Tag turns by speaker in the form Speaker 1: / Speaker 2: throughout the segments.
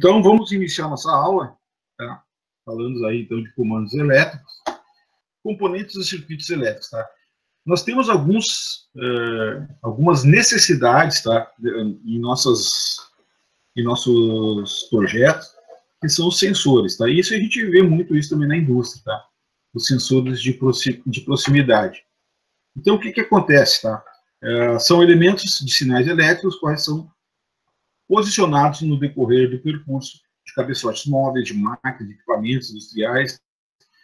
Speaker 1: Então, vamos iniciar nossa aula, tá? Falando aí, então, de comandos elétricos, componentes dos circuitos elétricos, tá? Nós temos algumas necessidades, tá? Em nossos projetos, que são os sensores, tá? E isso a gente vê muito isso também na indústria, tá? Os sensores de proximidade. Então, o que acontece, tá? São elementos de sinais elétricos, quais são posicionados no decorrer do percurso de cabeçotes móveis, de máquinas, de equipamentos industriais,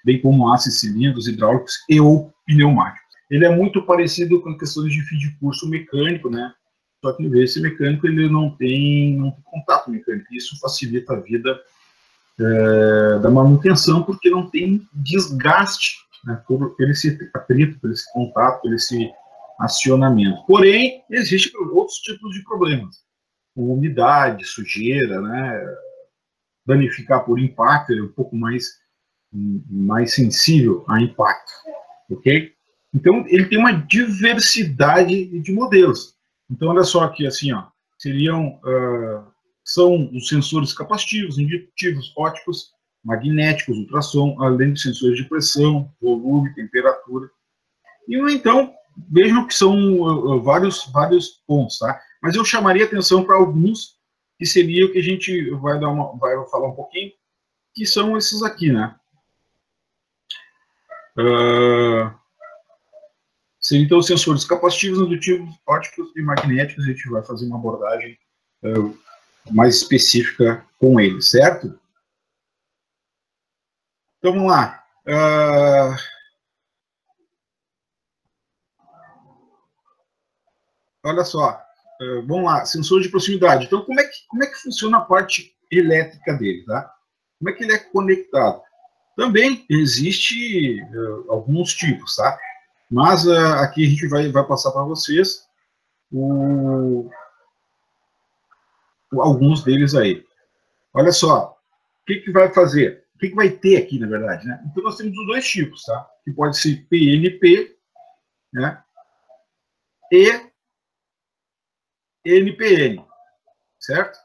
Speaker 1: bem como aços, cilindros hidráulicos e ou pneumáticos. Ele é muito parecido com questões de fim de curso mecânico, né? Só que, em vez de ser mecânico, ele não tem contato mecânico. Isso facilita a vida da manutenção, porque não tem desgaste, né, por esse atrito, por esse contato, por esse acionamento. Porém, existem outros tipos de problemas, como umidade, sujeira, né, danificar por impacto, ele é um pouco mais sensível a impacto, ok? Então, ele tem uma diversidade de modelos. Então, olha só aqui, assim, ó, são os sensores capacitivos, indutivos, ópticos, magnéticos, ultrassom, além de sensores de pressão, volume, temperatura. E, então, vejam que são vários pontos, tá? Mas eu chamaria atenção para alguns, que seria o que a gente vai falar um pouquinho, que são esses aqui, né? Seriam, então, os sensores capacitivos, indutivos, ópticos e magnéticos. A gente vai fazer uma abordagem mais específica com eles, certo? Então, vamos lá. Olha só. Vamos lá, sensor de proximidade. Então, como é que funciona a parte elétrica dele, tá? Como é que ele é conectado? Também existe alguns tipos, tá? Mas aqui a gente vai passar para vocês alguns deles aí. Olha só, o que vai fazer? O que vai ter aqui, na verdade, né? Então, nós temos os dois tipos, tá? Que pode ser PNP, né? E NPN, certo?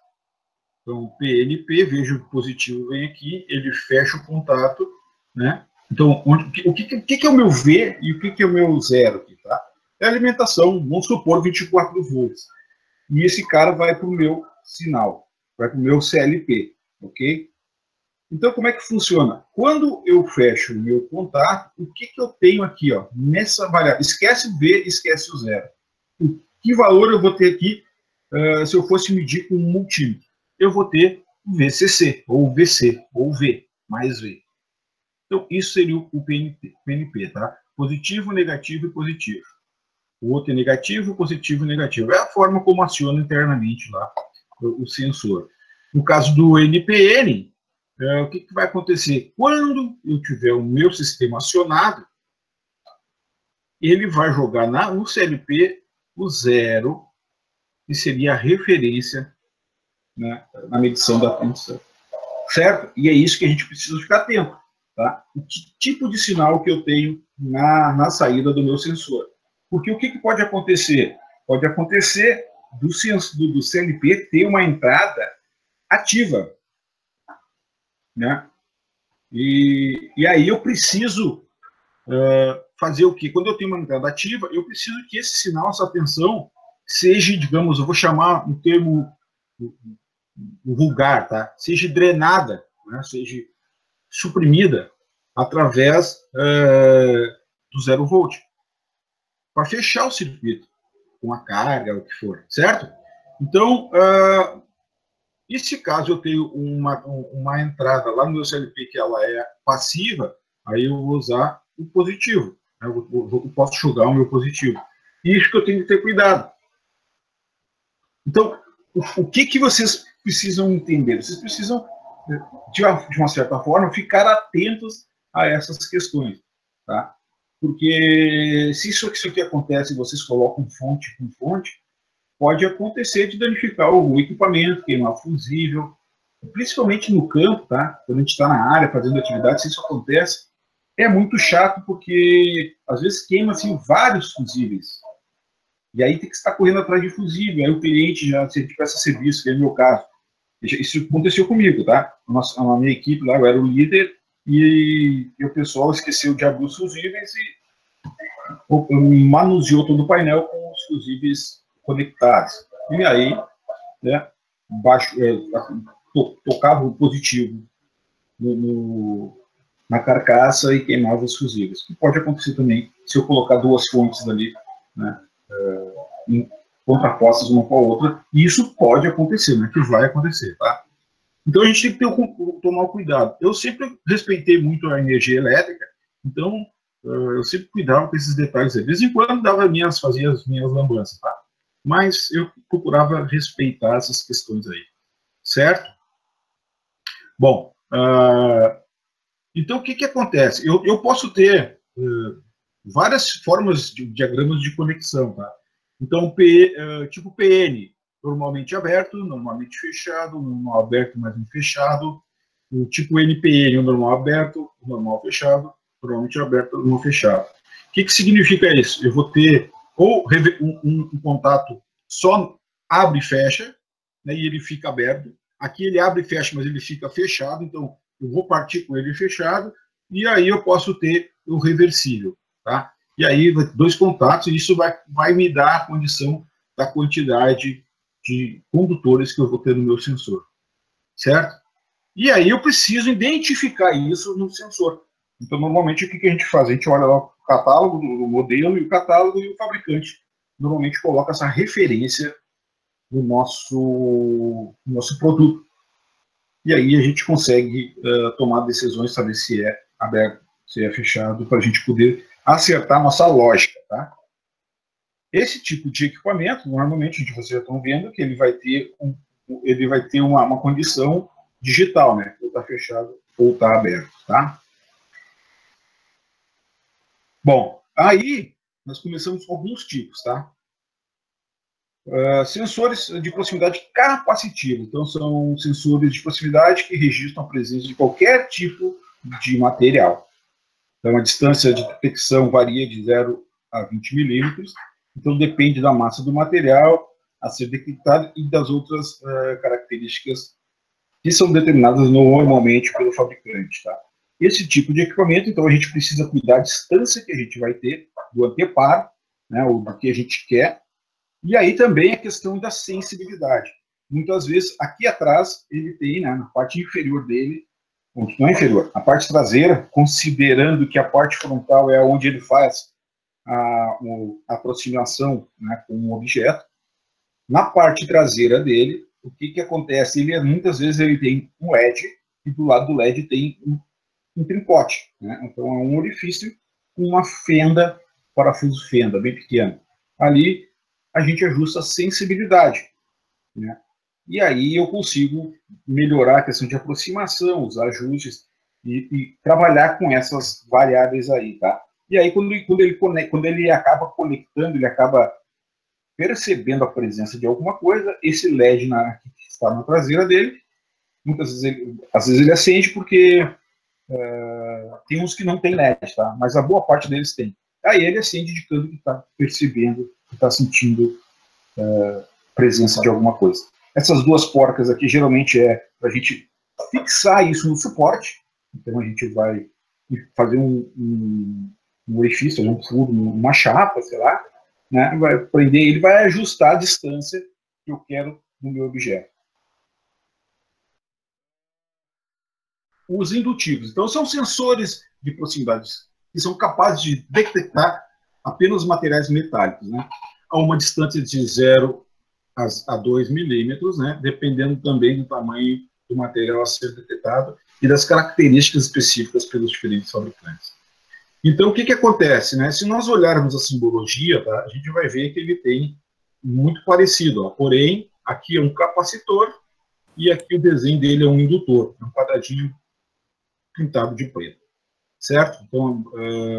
Speaker 1: Então, PNP, veja o positivo vem aqui, ele fecha o contato, né? Então, o que é o meu V e o que é o meu zero aqui, tá? É a alimentação, vamos supor 24 volts. E esse cara vai para o meu sinal, vai para o meu CLP, ok? Então, como é que funciona? Quando eu fecho o meu contato, o que eu tenho aqui, ó, nessa variável? Esquece o V, esquece o zero. Que valor eu vou ter aqui se eu fosse medir com um multímetro? Eu vou ter VCC, ou VC, ou V, mais V. Então, isso seria o PNP, tá? Positivo, negativo e positivo. O outro é negativo, positivo e negativo. É a forma como aciona internamente lá o sensor. No caso do NPN, o que vai acontecer? Quando eu tiver o meu sistema acionado, ele vai jogar no CLP o zero, que seria a referência, né, na medição da tensão. Certo? E é isso que a gente precisa ficar atento. Tá? O tipo de sinal que eu tenho na saída do meu sensor. Porque o que pode acontecer? Pode acontecer do CLP ter uma entrada ativa, né? E aí eu preciso fazer o quê? Quando eu tenho uma entrada ativa, eu preciso que esse sinal, essa tensão, seja, digamos, eu vou chamar um termo vulgar, tá? Seja drenada, né? Seja suprimida através do 0 volt, para fechar o circuito com a carga, o que for, certo? Então, e se caso eu tenho uma entrada lá no meu CLP que ela é passiva, aí eu vou usar o positivo, né? Eu posso jogar o meu positivo. Isso que eu tenho que ter cuidado. Então, o que vocês precisam entender? Vocês precisam, de uma certa forma, ficar atentos a essas questões, tá? Porque se isso aqui acontece e vocês colocam fonte com fonte, pode acontecer de danificar o equipamento, queimar fusível, principalmente no campo, tá? Quando a gente está na área fazendo atividade, se isso acontece, é muito chato, porque às vezes queima assim, vários fusíveis. E aí tem que estar correndo atrás de fusível. Aí o cliente já, se ele tivesse serviço, que é o meu caso, Isso aconteceu comigo, tá? A minha equipe lá, eu era o líder, e o pessoal esqueceu de abrir os fusíveis e manuseou todo o painel com os fusíveis conectados. E aí, né, tocava o positivo na carcaça e queimava os fusíveis. Que pode acontecer também se eu colocar duas fontes ali, né, contrapostas uma com a outra, e isso pode acontecer, né, que vai acontecer, tá? Então a gente tem que tomar cuidado. Eu sempre respeitei muito a energia elétrica, então eu sempre cuidava com esses detalhes. De vez em quando fazia as minhas lambanças, tá? Mas eu procurava respeitar essas questões aí, certo? Bom, então o que acontece? Eu posso ter várias formas de diagramas de conexão, tá? Então, tipo PN, normalmente aberto, normalmente fechado, normal aberto, mas não fechado. O tipo NPN, o normal aberto, o normal fechado, normalmente aberto, normal fechado. O que significa isso? Eu vou ter ou um contato só abre e fecha, né, e ele fica aberto. Aqui ele abre e fecha, mas ele fica fechado, então eu vou partir com ele fechado, e aí eu posso ter o reversível, tá? E aí, dois contatos, e isso vai me dar a condição da quantidade de condutores que eu vou ter no meu sensor, certo? E aí eu preciso identificar isso no sensor. Então, normalmente, o que a gente faz? A gente olha lá o catálogo do modelo e o catálogo e o fabricante normalmente coloca essa referência no nosso produto. E aí a gente consegue tomar decisões, saber se é aberto, se é fechado, para a gente poder acertar a nossa lógica, tá? Esse tipo de equipamento, normalmente, vocês já estão vendo que ele vai ter uma condição digital, né? Ou está fechado ou está aberto, tá? Bom, aí nós começamos com alguns tipos, tá? Sensores de proximidade capacitiva. Então, são sensores de proximidade que registram a presença de qualquer tipo de material. Então, a distância de detecção varia de 0 a 20 milímetros. Então, depende da massa do material a ser detectado e das outras características que são determinadas normalmente pelo fabricante, tá? Esse tipo de equipamento, então, a gente precisa cuidar da distância que a gente vai ter do anteparo, né, ou do que a gente quer. E aí também a questão da sensibilidade. Muitas vezes, aqui atrás, ele tem, né, na parte inferior dele, não é inferior, a parte traseira, considerando que a parte frontal é onde ele faz a aproximação, né, com o objeto. Na parte traseira dele, o que acontece? Muitas vezes ele tem um LED, e do lado do LED tem um tricote, né? Então é um orifício com uma fenda, parafuso fenda, bem pequeno. Ali a gente ajusta a sensibilidade, né? E aí eu consigo melhorar a questão de aproximação, os ajustes, e trabalhar com essas variáveis aí, tá? E aí, quando ele acaba conectando, ele acaba percebendo a presença de alguma coisa, esse LED que está na traseira dele, muitas vezes às vezes ele acende porque tem uns que não tem LED, tá? Mas a boa parte deles tem. Aí ele acende indicando que está percebendo, que está sentindo presença de alguma coisa. Essas duas porcas aqui geralmente é para a gente fixar isso no suporte. Então a gente vai fazer um orifício, um furo, uma chapa, sei lá, né? Vai prender, ele vai ajustar a distância que eu quero no meu objeto. Os indutivos. Então, são sensores de proximidade que são capazes de detectar apenas materiais metálicos, né? A uma distância de 0 a 2 milímetros, né? Dependendo também do tamanho do material a ser detectado e das características específicas pelos diferentes fabricantes. Então, o que acontece, né? Se nós olharmos a simbologia, tá, a gente vai ver que ele tem muito parecido, ó. Porém, aqui é um capacitor e aqui o desenho dele é um indutor, um quadradinho pintado de preto, certo? Então,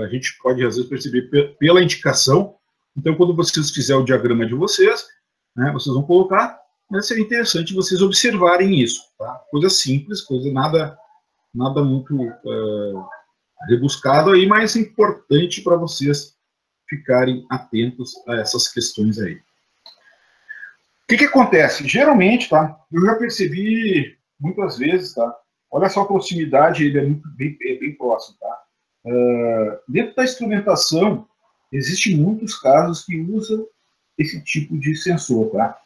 Speaker 1: a gente pode, às vezes, perceber pela indicação. Então, quando vocês fizerem o diagrama de vocês, né, vocês vão colocar, mas seria interessante vocês observarem isso, tá? Coisa simples, coisa nada muito rebuscado aí, mas importante para vocês ficarem atentos a essas questões aí. que acontece? Geralmente, tá? Eu já percebi muitas vezes, tá? Olha só a proximidade, ele é bem próximo, tá? Dentro da instrumentação, existem muitos casos que usam esse tipo de sensor, tá?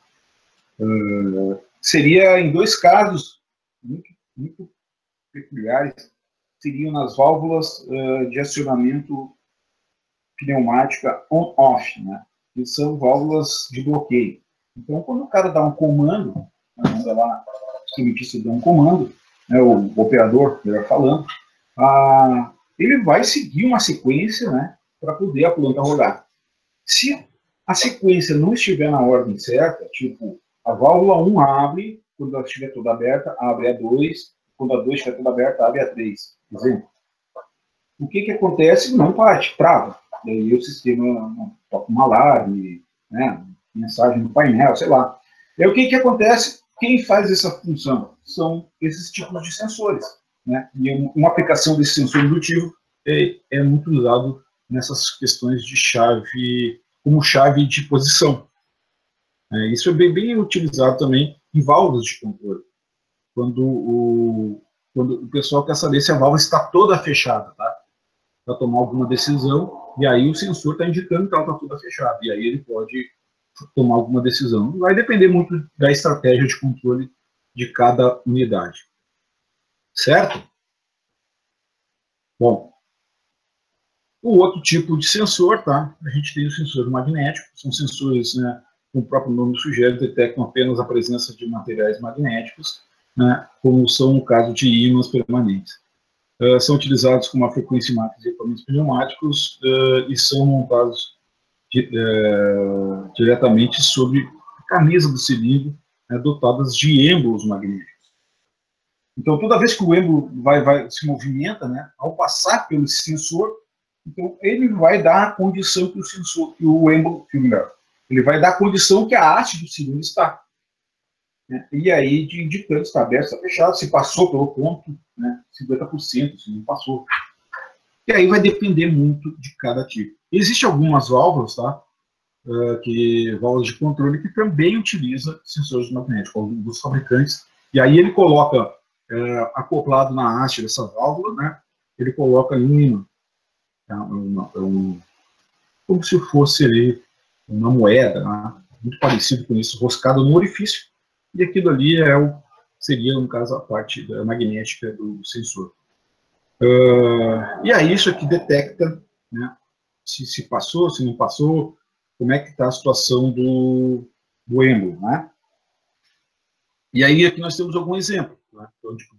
Speaker 1: Seria em dois casos muito peculiares, seriam nas válvulas de acionamento pneumática on-off, né? Que são válvulas de bloqueio. Então, quando o cara dá um comando, manda lá, o instrumentista dá um comando, né, o operador, melhor falando, ele vai seguir uma sequência, né, para poder a planta rodar. Se a sequência não estiver na ordem certa, tipo, a válvula 1 abre, quando ela estiver toda aberta, abre a 2, quando a 2 estiver toda aberta, abre a 3, por exemplo. O que acontece? Não parte, trava. E aí o sistema toca um alarme, né, mensagem no painel, sei lá. E aí o que acontece? Quem faz essa função são esses tipos de sensores, né? E uma aplicação desse sensor indutivo é muito usado nessas questões de chave, como chave de posição. Isso é bem utilizado também em válvulas de controle. Quando o pessoal quer saber se a válvula está toda fechada, tá? Para tomar alguma decisão, e aí o sensor está indicando que ela está toda fechada, e aí ele pode tomar alguma decisão. Vai depender muito da estratégia de controle de cada unidade. Certo? Bom, o outro tipo de sensor, tá? A gente tem o sensor magnético, são sensores, né, como o próprio nome sugere, detectam apenas a presença de materiais magnéticos, né, como são o caso de ímãs permanentes. São utilizados com uma frequência máxima de equipamentos pneumáticos e são montados diretamente sobre a camisa do cilindro, né, dotadas de êmbolos magnéticos. Então, toda vez que o êmbolo se movimenta, né, ao passar pelo sensor, então ele vai dar a condição que o sensor, que o êmbolo, ele vai dar a condição que a haste do cilindro está. Né, e aí, indicando se está aberto, se está fechado, se passou pelo ponto, né, 50%, se não passou. E aí vai depender muito de cada tipo. Existem algumas válvulas, tá? Válvulas de controle que também utiliza sensores magnéticos, alguns dos fabricantes. E aí ele coloca acoplado na haste dessa válvula, né? Ele coloca um ímã, tá? Como se fosse ali uma moeda, né? Muito parecido com isso, roscado no orifício. E aquilo ali seria, no caso, a parte magnética do sensor. E aí isso aqui detecta, né, se passou, se não passou, como é que está a situação do êmbolo, né? E aí aqui nós temos algum exemplo, né? Então a gente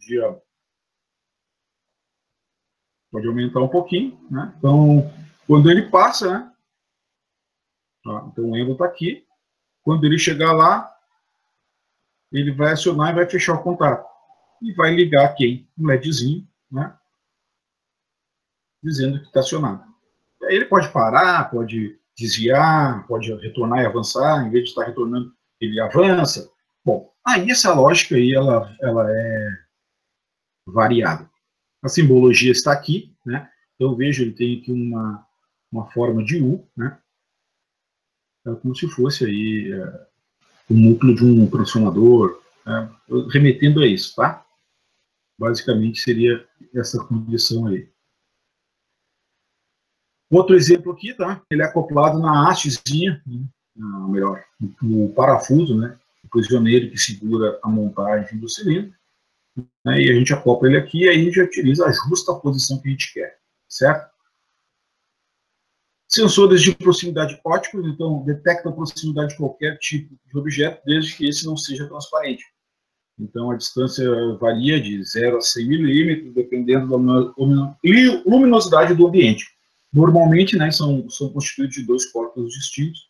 Speaker 1: pode aumentar um pouquinho, né? Então, quando ele passa, né? Então o êmbolo está aqui. Quando ele chegar lá, ele vai acionar e vai fechar o contato. E vai ligar aqui um LEDzinho, né? Dizendo que está acionado. E aí ele pode parar, pode desviar, pode retornar e avançar. Em vez de estar retornando, ele avança. Bom, aí essa lógica aí, ela é variável. A simbologia está aqui, né? Então veja, ele tem aqui uma forma de U, né? É como se fosse aí o núcleo de um transformador, né? Remetendo a isso, tá? Basicamente seria essa condição aí. Outro exemplo aqui, tá? Ele é acoplado na hastezinha, né? Melhor, no parafuso, né? O prisioneiro que segura a montagem do cilindro, né? E a gente acopla ele aqui e aí a gente utiliza, ajusta a posição que a gente quer, certo? Sensores de proximidade ópticos, então, detectam a proximidade de qualquer tipo de objeto, desde que esse não seja transparente. Então, a distância varia de 0 a 100 milímetros, dependendo da luminosidade do ambiente. Normalmente, né, são constituídos de dois corpos distintos,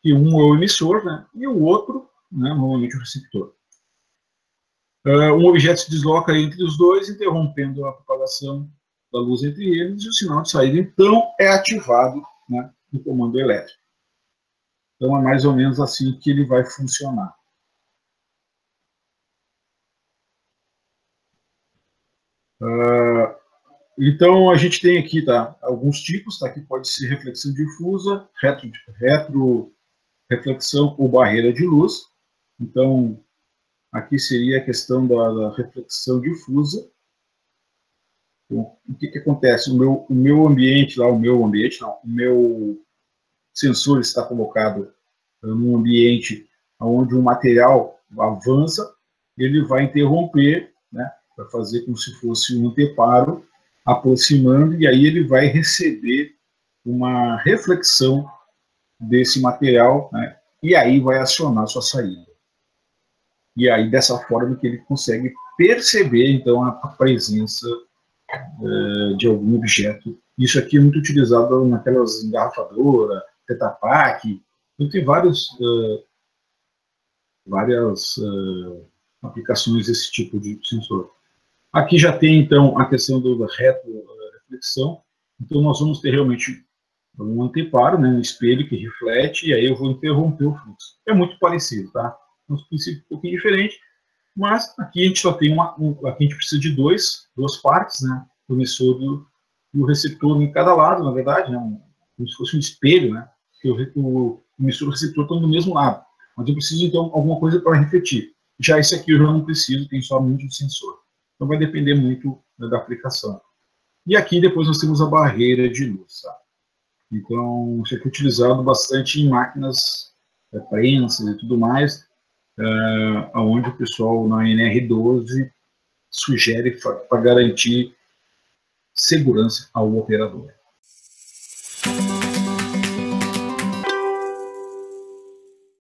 Speaker 1: que um é o emissor, né, e o outro, né, normalmente o receptor. Um objeto se desloca entre os dois, interrompendo a propagação da luz entre eles, e o sinal de saída, então, é ativado, né, no comando elétrico. Então, é mais ou menos assim que ele vai funcionar. Então, a gente tem aqui, tá, alguns tipos, tá, que pode ser reflexão difusa, retroreflexão ou barreira de luz. Então, aqui seria a questão da reflexão difusa. Então, o que acontece? O meu ambiente lá, o meu sensor está colocado num ambiente onde o material avança, ele vai interromper, né, para fazer como se fosse um anteparo, aproximando, e aí ele vai receber uma reflexão desse material, né, e aí vai acionar sua saída. E aí, dessa forma que ele consegue perceber, então, a presença de algum objeto. Isso aqui é muito utilizado naquelas engarrafadoras, Tetra Pak, tem várias aplicações desse tipo de sensor. Aqui já tem, então, a questão da retroreflexão. Então, nós vamos ter realmente um anteparo, né, um espelho que reflete, e aí eu vou interromper o fluxo. É muito parecido, tá? É um princípio um pouquinho diferente, mas aqui a gente só tem aqui a gente precisa de duas partes, né? O emissor e o receptor em cada lado, na verdade, né? Como se fosse um espelho, né? Porque o emissor e o receptor estão do mesmo lado. Mas eu preciso, então, alguma coisa para refletir. Já esse aqui eu já não preciso, tem somente um sensor. Então vai depender muito, né, da aplicação. E aqui depois nós temos a barreira de luz, tá? Então, isso aqui é utilizado bastante em máquinas, prensas e tudo mais, onde o pessoal na NR12 sugere para garantir segurança ao operador.